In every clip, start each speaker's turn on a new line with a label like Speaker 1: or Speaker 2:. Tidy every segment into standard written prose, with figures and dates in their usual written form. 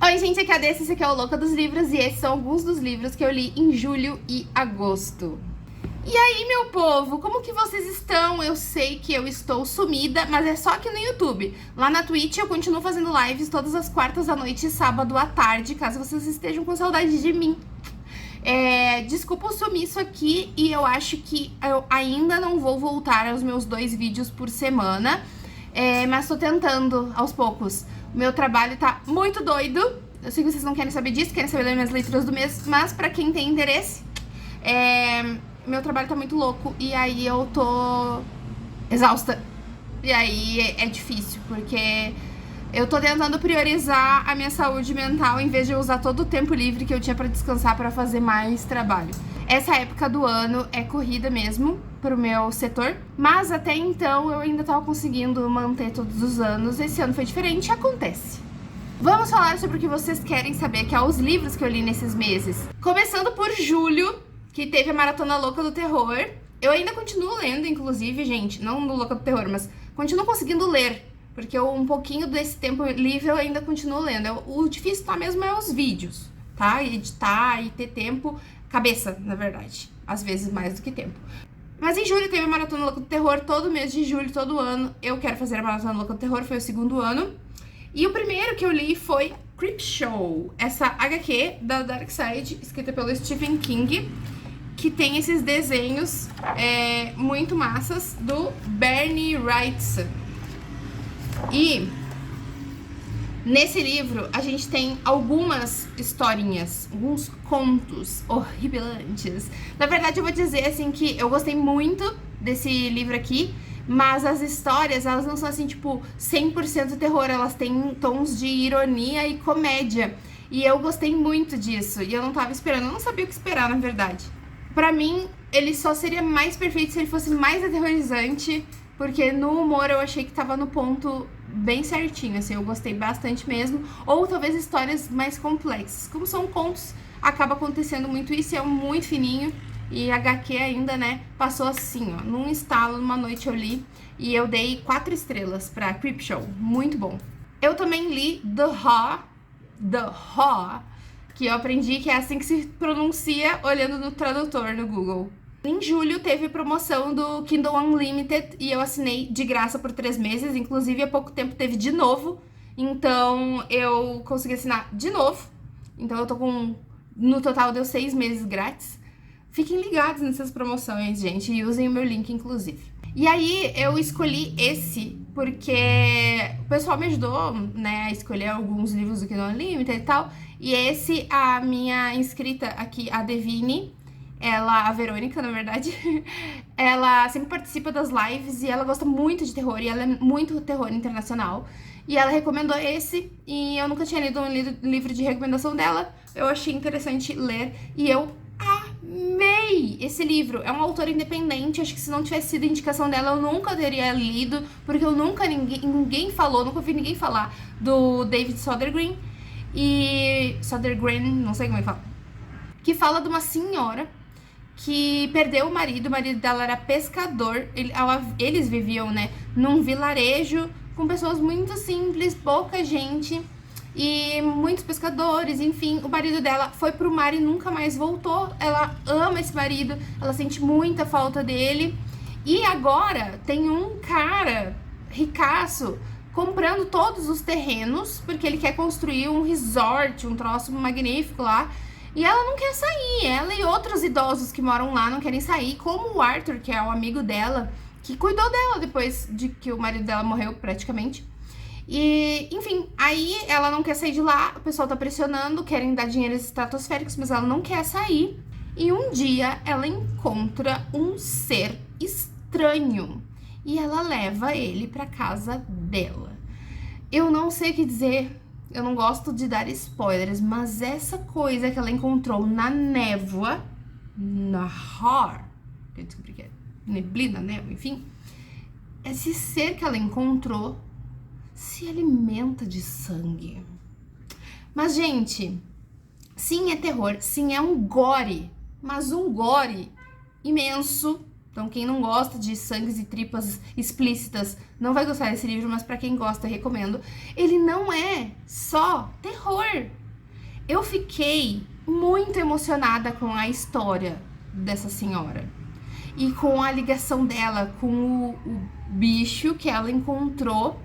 Speaker 1: Oi, gente, aqui é a Desse, esse aqui é o Louca dos Livros e esses são alguns dos livros que eu li em julho e agosto. E aí, meu povo, como que vocês estão? Eu sei que eu estou sumida, mas é só aqui no YouTube. Lá na Twitch eu continuo fazendo lives todas as quartas à noite e sábado à tarde, caso vocês estejam com saudade de mim. Desculpa o sumiço aqui e eu acho que eu ainda não vou voltar aos meus 2 vídeos por semana, mas tô tentando aos poucos. O meu trabalho tá muito doido. Eu sei que vocês não querem saber disso, querem saber das minhas leituras do mês, mas pra quem tem interesse, meu trabalho tá muito louco e aí eu tô exausta. E aí é difícil, porque eu tô tentando priorizar a minha saúde mental em vez de eu usar todo o tempo livre que eu tinha pra descansar pra fazer mais trabalho. Essa época do ano é corrida mesmo pro meu setor, mas até então eu ainda tava conseguindo manter todos os anos. Esse ano foi diferente, acontece. Vamos falar sobre o que vocês querem saber, que é os livros que eu li nesses meses. Começando por julho, que teve a Maratona Louca do Terror. Eu ainda continuo lendo, inclusive, gente, não no Louca do Terror, mas continuo conseguindo ler, porque um pouquinho desse tempo livre eu ainda continuo lendo. O difícil tá mesmo é os vídeos, tá? Editar e ter tempo, cabeça, na verdade, às vezes mais do que tempo. Mas em julho teve a Maratona Louca do Terror, todo mês de julho, todo ano eu quero fazer a Maratona Louca do Terror, foi o segundo ano. E o primeiro que eu li foi Creepshow, essa HQ da Dark Side, escrita pelo Stephen King, que tem esses desenhos muito massas do Bernie Wrightson. E nesse livro a gente tem algumas historinhas, alguns contos horripilantes. Na verdade eu vou dizer assim que eu gostei muito desse livro aqui, mas as histórias, elas não são assim, tipo, 100% terror, elas têm tons de ironia e comédia. E eu gostei muito disso, e eu não tava esperando, eu não sabia o que esperar, na verdade. Pra mim, ele só seria mais perfeito se ele fosse mais aterrorizante, porque no humor eu achei que tava no ponto bem certinho, assim, eu gostei bastante mesmo. Ou talvez histórias mais complexas. Como são contos, acaba acontecendo muito isso, é muito fininho. E HQ ainda, né, passou assim, ó, num estalo, numa noite eu li. E eu dei 4 estrelas pra Creepshow, muito bom. Eu também li The Haw, que eu aprendi que é assim que se pronuncia olhando no tradutor no Google. Em julho teve promoção do Kindle Unlimited e eu assinei de graça por 3 meses, inclusive há pouco tempo teve de novo, então eu consegui assinar de novo, então eu tô com, no total deu 6 meses grátis. Fiquem ligados nessas promoções, gente, e usem o meu link, inclusive. E aí eu escolhi esse porque o pessoal me ajudou, né, a escolher alguns livros do Kindle Unlimited e tal, e esse, a minha inscrita aqui, a Devine, a Verônica, na verdade, ela sempre participa das lives e ela gosta muito de terror, e ela é muito terror internacional. E ela recomendou esse, e eu nunca tinha lido um livro de recomendação dela, eu achei interessante ler, e eu amei esse livro. É um autor independente, acho que se não tivesse sido indicação dela, eu nunca teria lido, porque eu nunca, ninguém falou, nunca ouvi ninguém falar do David Sodergren, não sei como é que fala, que fala de uma senhora que perdeu o marido dela era pescador, eles viviam, né, num vilarejo com pessoas muito simples, pouca gente e muitos pescadores, enfim, o marido dela foi pro mar e nunca mais voltou, ela ama esse marido, ela sente muita falta dele, e agora tem um cara ricaço comprando todos os terrenos, porque ele quer construir um resort, um troço magnífico lá. E ela não quer sair, ela e outros idosos que moram lá não querem sair, como o Arthur, que é o amigo dela, que cuidou dela depois de que o marido dela morreu, praticamente. E, enfim, aí ela não quer sair de lá, o pessoal tá pressionando, querem dar dinheiros estratosféricos, mas ela não quer sair. E um dia ela encontra um ser estranho e ela leva ele pra casa dela. Eu não sei o que dizer. Eu não gosto de dar spoilers, mas essa coisa que ela encontrou na névoa, na Har, que eu descobri que é neblina, névoa, enfim, esse ser que ela encontrou se alimenta de sangue. Mas, gente, sim, é terror, sim, é um gore, mas um gore imenso. Então, quem não gosta de sangues e tripas explícitas não vai gostar desse livro, mas pra quem gosta, eu recomendo. Ele não é só terror, Eu fiquei muito emocionada com a história dessa senhora e com a ligação dela com o bicho que ela encontrou.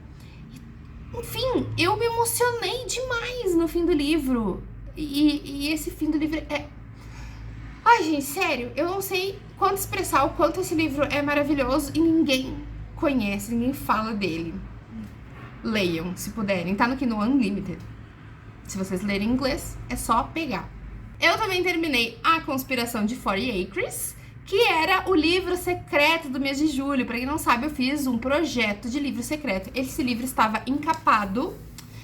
Speaker 1: Enfim, eu me emocionei demais no fim do livro. E esse fim do livro é... Ai, gente, sério, eu não sei quanto expressar o quanto esse livro é maravilhoso e ninguém conhece, ninguém fala dele. Leiam, se puderem, tá no Kindle Unlimited. Se vocês lerem inglês, é só pegar. Eu também terminei A Conspiração de 40 Acres, que era o livro secreto do mês de julho. Pra quem não sabe, eu fiz um projeto de livro secreto. Esse livro estava encapado,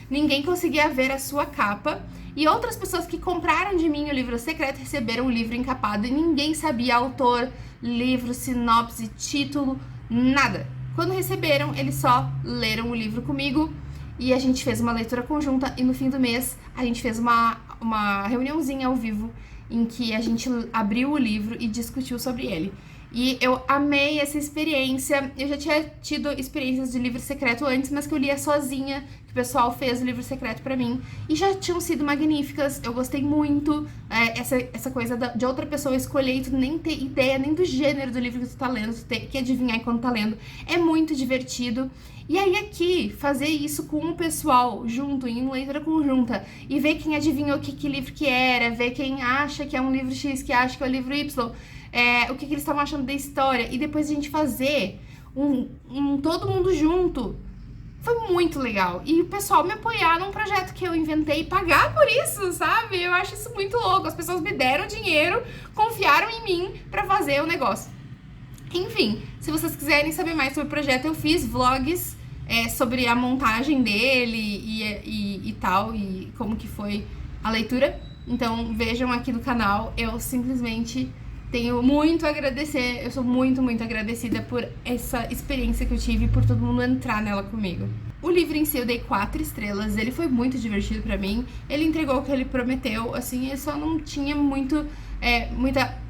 Speaker 1: ninguém conseguia ver a sua capa, e outras pessoas que compraram de mim o livro secreto receberam o livro encapado e ninguém sabia autor, livro, sinopse, título, nada. Quando receberam, eles só leram o livro comigo e a gente fez uma leitura conjunta, e no fim do mês a gente fez uma reuniãozinha ao vivo em que a gente abriu o livro e discutiu sobre ele. E eu amei essa experiência. Eu já tinha tido experiências de livro secreto antes, mas que eu lia sozinha, que o pessoal fez o livro secreto pra mim, e já tinham sido magníficas. Eu gostei muito, essa coisa de outra pessoa escolher e tu nem ter ideia nem do gênero do livro que tu tá lendo, tu ter que adivinhar enquanto tá lendo. É muito divertido. E aí aqui, fazer isso com o pessoal junto, em leitura conjunta, e ver quem adivinhou que livro que era, ver quem acha que é um livro X, que acha que é o livro Y, o que eles estavam achando da história, e depois a gente fazer todo mundo junto, foi muito legal. E o pessoal me apoiar num projeto que eu inventei e pagar por isso, sabe? Eu acho isso muito louco. As pessoas me deram dinheiro, confiaram em mim pra fazer o negócio. Enfim, se vocês quiserem saber mais sobre o projeto, eu fiz vlogs sobre a montagem dele e tal, e como que foi a leitura. Então vejam aqui no canal. Eu simplesmente tenho muito a agradecer, eu sou muito, muito agradecida por essa experiência que eu tive e por todo mundo entrar nela comigo. O livro em si eu dei 4 estrelas, ele foi muito divertido pra mim, ele entregou o que ele prometeu, assim, ele só não tinha muita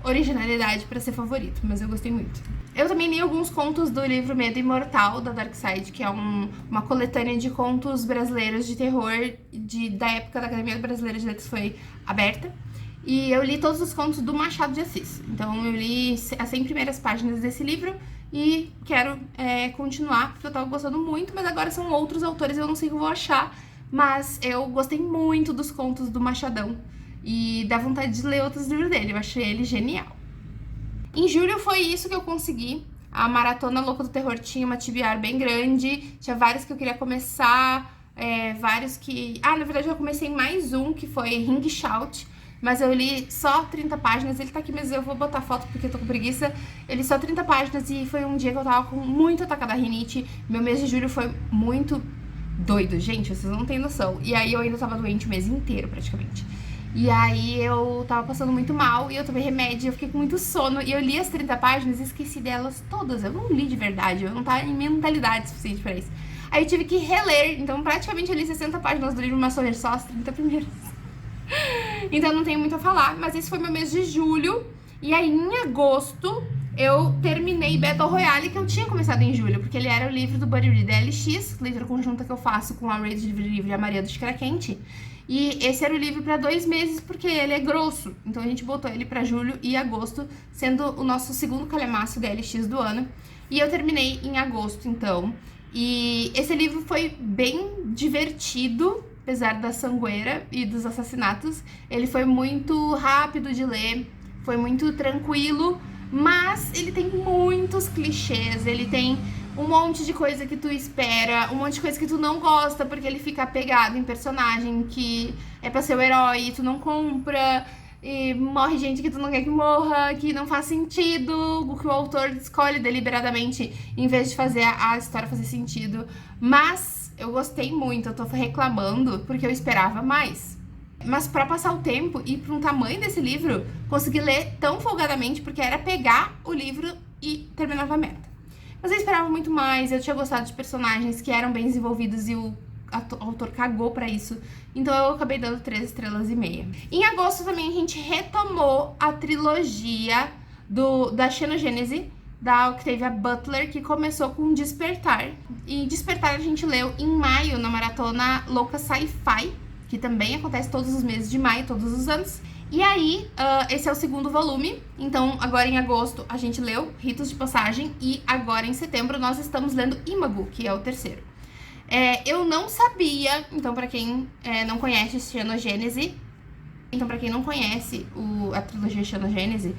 Speaker 1: originalidade pra ser favorito, mas eu gostei muito. Eu também li alguns contos do livro Medo Imortal, da Dark Side, que é uma coletânea de contos brasileiros de terror da época da Academia Brasileira de Letras foi aberta. E eu li todos os contos do Machado de Assis. Então eu li as 100 primeiras páginas desse livro e quero continuar, porque eu tava gostando muito, mas agora são outros autores, eu não sei o que eu vou achar. Mas eu gostei muito dos contos do Machadão e dá vontade de ler outros livros dele, eu achei ele genial. Em julho foi isso que eu consegui. A Maratona Louca do Terror tinha uma TBR bem grande, tinha vários que eu queria começar, vários que... na verdade eu comecei mais um, que foi Ring Shout, mas eu li só 30 páginas, ele tá aqui, mas eu vou botar foto porque eu tô com preguiça. Eu li só 30 páginas e foi um dia que eu tava com muito ataque da rinite. Meu mês de julho foi muito doido, gente, vocês não têm noção. E aí eu ainda tava doente o mês inteiro, praticamente. E aí eu tava passando muito mal e eu tomei remédio, eu fiquei com muito sono. E eu li as 30 páginas e esqueci delas todas. Eu não li de verdade, eu não tava em mentalidade suficiente pra isso. Aí eu tive que reler, então praticamente eu li 60 páginas do livro, mas só as 30 primeiras. Então não tenho muito a falar, mas esse foi meu mês de julho. E aí em agosto eu terminei Battle Royale, que eu tinha começado em julho, porque ele era o livro do Buddy Read LX, leitura conjunta que eu faço com a Rede de Livro Livre e a Maria do Xícara Quente. E esse era o livro para 2 meses, porque ele é grosso. Então a gente botou ele para julho e agosto, sendo o nosso segundo calhamaço da LX do ano. E eu terminei em agosto, então. E esse livro foi bem divertido, apesar da sangueira e dos assassinatos. Ele foi muito rápido de ler, foi muito tranquilo, mas ele tem muitos clichês, ele tem um monte de coisa que tu espera, um monte de coisa que tu não gosta, porque ele fica apegado em personagem que é pra ser o herói e tu não compra, e morre gente que tu não quer que morra, que não faz sentido, o que o autor escolhe deliberadamente, em vez de fazer a história fazer sentido. Mas eu gostei muito, eu tô reclamando porque eu esperava mais. Mas pra passar o tempo e pra um tamanho desse livro, consegui ler tão folgadamente, porque era pegar o livro e terminava a meta. Mas eu esperava muito mais, eu tinha gostado de personagens que eram bem desenvolvidos e o autor cagou pra isso. Então eu acabei dando 3,5 estrelas. Em agosto também a gente retomou a trilogia da Xenogênese, da Octavia Butler, que começou com Despertar. E Despertar a gente leu em maio, na Maratona Louca Sci-Fi, que também acontece todos os meses de maio, todos os anos. E aí, esse é o segundo volume, então agora em agosto a gente leu Ritos de Passagem e agora em setembro nós estamos lendo Imago, que é o terceiro. Eu não sabia, então pra quem não conhece Xenogênese, a trilogia Xenogênese,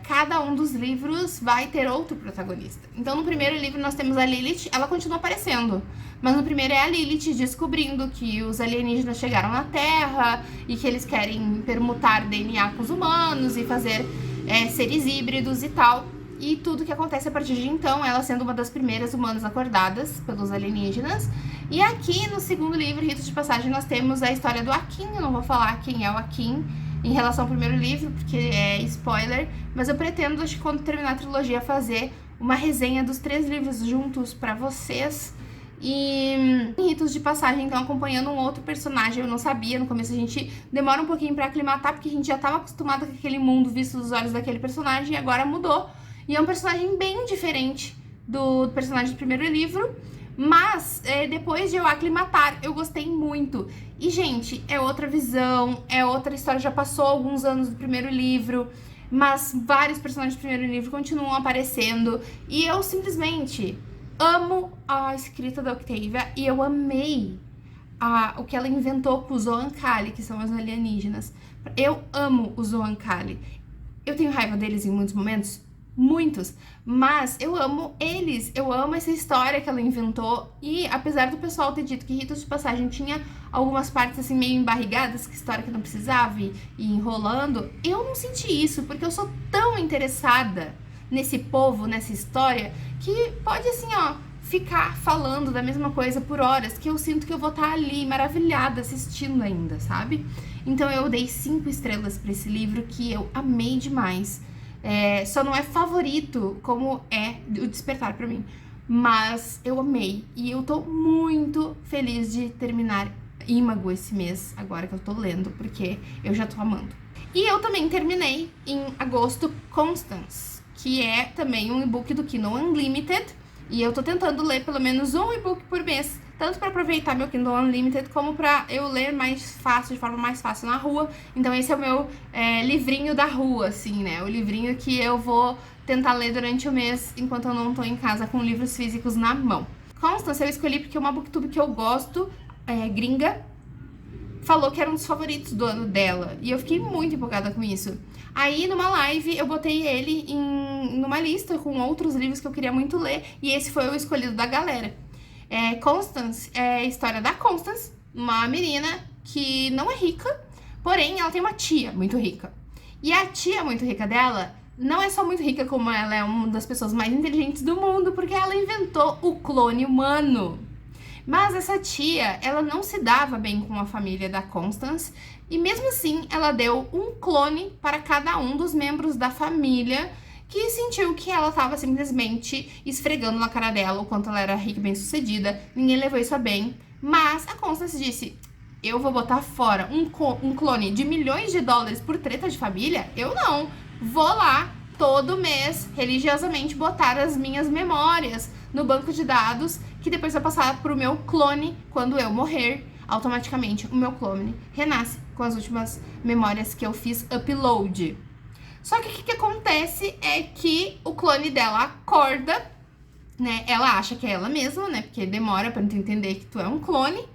Speaker 1: cada um dos livros vai ter outro protagonista. Então no primeiro livro nós temos a Lilith, ela continua aparecendo, mas no primeiro é a Lilith descobrindo que os alienígenas chegaram na Terra e que eles querem permutar DNA com os humanos e fazer seres híbridos e tal. E tudo que acontece a partir de então, ela sendo uma das primeiras humanas acordadas pelos alienígenas. E aqui no segundo livro, Ritos de Passagem, nós temos a história do Akin. Eu não vou falar quem é o Akin em relação ao primeiro livro, porque é spoiler, mas eu pretendo, acho que quando terminar a trilogia, fazer uma resenha dos 3 livros juntos pra vocês. E em Ritos de Passagem, então, acompanhando um outro personagem, eu não sabia, no começo a gente demora um pouquinho pra aclimatar, porque a gente já tava acostumado com aquele mundo visto dos olhos daquele personagem, e agora mudou. E é um personagem bem diferente do personagem do primeiro livro, mas depois de eu aclimatar, eu gostei muito. E, gente, é outra visão, é outra história, já passou alguns anos do primeiro livro, mas vários personagens do primeiro livro continuam aparecendo. E eu simplesmente amo a escrita da Octavia e eu amei o que ela inventou com os Oankali, que são os alienígenas. Eu amo os Oankali. Eu tenho raiva deles em muitos momentos, muitos, mas eu amo eles, eu amo essa história que ela inventou. E apesar do pessoal ter dito que Ritos de Passagem tinha algumas partes assim meio embarrigadas, que história que não precisava e enrolando, eu não senti isso, porque eu sou tão interessada nesse povo, nessa história, que pode assim, ficar falando da mesma coisa por horas, que eu sinto que eu vou estar ali maravilhada assistindo ainda, sabe? Então eu dei 5 estrelas pra esse livro, que eu amei demais. Só não é favorito como é o Despertar pra mim, mas eu amei e eu tô muito feliz de terminar Imago esse mês, agora que eu tô lendo, porque eu já tô amando. E eu também terminei em agosto Constance, que é também um e-book do Kindle Unlimited, e eu tô tentando ler pelo menos um e-book por mês, tanto para aproveitar meu Kindle Unlimited, como para eu ler mais fácil, de forma mais fácil na rua. Então esse é o meu livrinho da rua, assim, né? O livrinho que eu vou tentar ler durante o mês, enquanto eu não tô em casa com livros físicos na mão. Constance eu escolhi porque é uma booktube que eu gosto, gringa, falou que era um dos favoritos do ano dela, e eu fiquei muito empolgada com isso. Aí, numa live, eu botei ele numa lista com outros livros que eu queria muito ler, e esse foi o escolhido da galera. Constance é a história da Constance, uma menina que não é rica, porém ela tem uma tia muito rica. E a tia muito rica dela não é só muito rica, como ela é uma das pessoas mais inteligentes do mundo, porque ela inventou o clone humano. Mas essa tia, ela não se dava bem com a família da Constance, e mesmo assim ela deu um clone para cada um dos membros da família, que sentiu que ela estava simplesmente esfregando na cara dela o quanto ela era rica e bem sucedida. Ninguém levou isso a bem, mas a Constance disse: eu vou botar fora um clone de milhões de dólares por treta de família? Eu não, vou lá todo mês, religiosamente, botar as minhas memórias no banco de dados, que depois vai passar pro meu clone. Quando eu morrer, automaticamente o meu clone renasce com as últimas memórias que eu fiz upload. Só que o que acontece é que o clone dela acorda, né? Ela acha que é ela mesma, né? Porque demora pra tu entender que tu é um clone.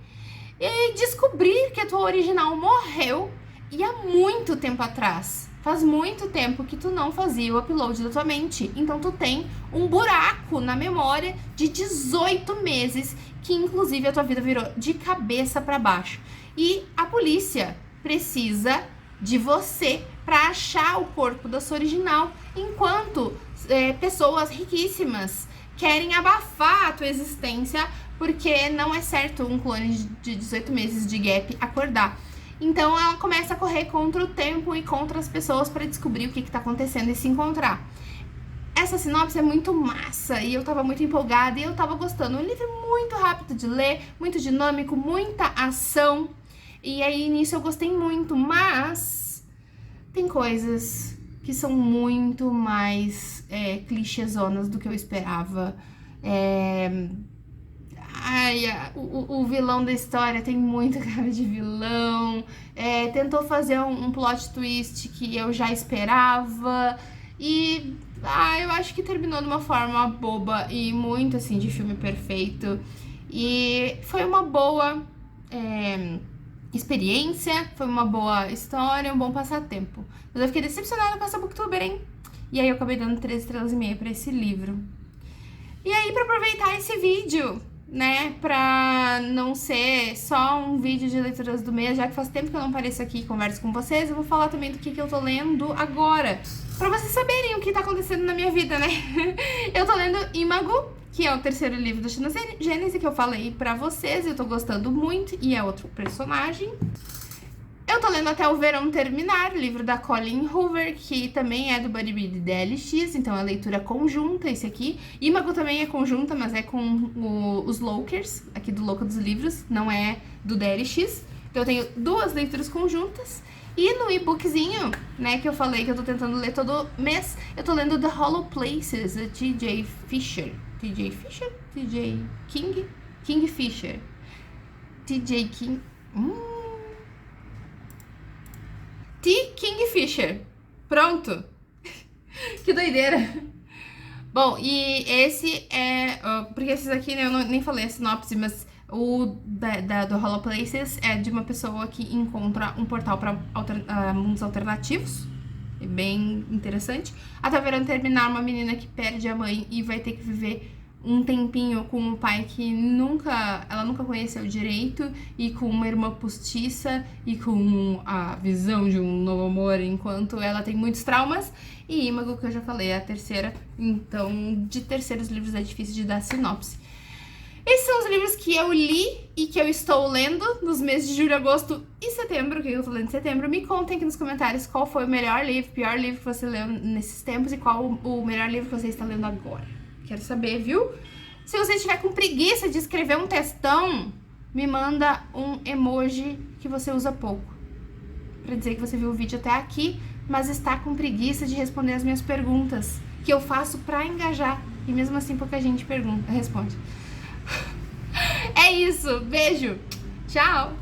Speaker 1: E descobrir que a tua original morreu, e há muito tempo atrás. Faz muito tempo que tu não fazia o upload da tua mente. Então tu tem um buraco na memória de 18 meses, que inclusive a tua vida virou de cabeça pra baixo. E a polícia precisa de você para achar o corpo da sua original, enquanto pessoas riquíssimas querem abafar a tua existência, porque não é certo um clone de 18 meses de gap acordar. Então ela começa a correr contra o tempo e contra as pessoas para descobrir o que tá acontecendo e se encontrar. Essa sinopse é muito massa e eu tava muito empolgada e eu tava gostando. Um livro muito rápido de ler, muito dinâmico, muita ação. E aí nisso eu gostei muito, mas tem coisas que são muito mais clichêzonas do que eu esperava. Ai, o vilão da história tem muita cara de vilão. Tentou fazer um plot twist que eu já esperava. E eu acho que terminou de uma forma boba e muito assim de filme perfeito. E foi uma boa experiência, foi uma boa história, um bom passatempo. Mas eu fiquei decepcionada com essa booktuber, hein? E aí eu acabei dando 3 estrelas e meia pra esse livro. E aí, pra aproveitar esse vídeo, né, pra não ser só um vídeo de leituras do mês, já que faz tempo que eu não apareço aqui e converso com vocês, eu vou falar também do que eu tô lendo agora, pra vocês saberem o que tá acontecendo na minha vida, né? Eu tô lendo Imago, que é o 3º livro do China Gênese, que eu falei pra vocês, eu tô gostando muito, e é outro personagem. Eu tô lendo Até o Verão Terminar, livro da Colleen Hoover, que também é do Buddy Read DLX, então é leitura conjunta esse aqui. Imago também é conjunta, mas é com os Loakers, aqui do Louca dos Livros, não é do DLX. Então eu tenho 2 leituras conjuntas. E no e-bookzinho, né, que eu falei que eu tô tentando ler todo mês, eu tô lendo The Hollow Places, da T.J. Fisher. T.J. Fisher? T.J. King? King Fisher. T.J. King... T. Kingfisher. Pronto. Que doideira. Bom, e esse porque esses aqui, né, eu nem falei a sinopse, mas o do Hollow Places é de uma pessoa que encontra um portal para mundos alternativos. É bem interessante. Até o Verão Terminar, uma menina que perde a mãe e vai ter que viver um tempinho com um pai que ela nunca conheceu direito, e com uma irmã postiça, e com a visão de um novo amor, enquanto ela tem muitos traumas. E Imago, que eu já falei, é a 3ª, então de terceiros livros é difícil de dar sinopse. Esses são os livros que eu li e que eu estou lendo nos meses de julho, agosto e setembro. O que eu tô lendo em setembro? Me contem aqui nos comentários qual foi o melhor livro, pior livro que você leu nesses tempos, e qual o melhor livro que você está lendo agora. Quero saber, viu? Se você estiver com preguiça de escrever um textão, me manda um emoji que você usa pouco, pra dizer que você viu o vídeo até aqui, mas está com preguiça de responder as minhas perguntas, que eu faço pra engajar, e mesmo assim pouca gente responde. É isso, beijo, tchau!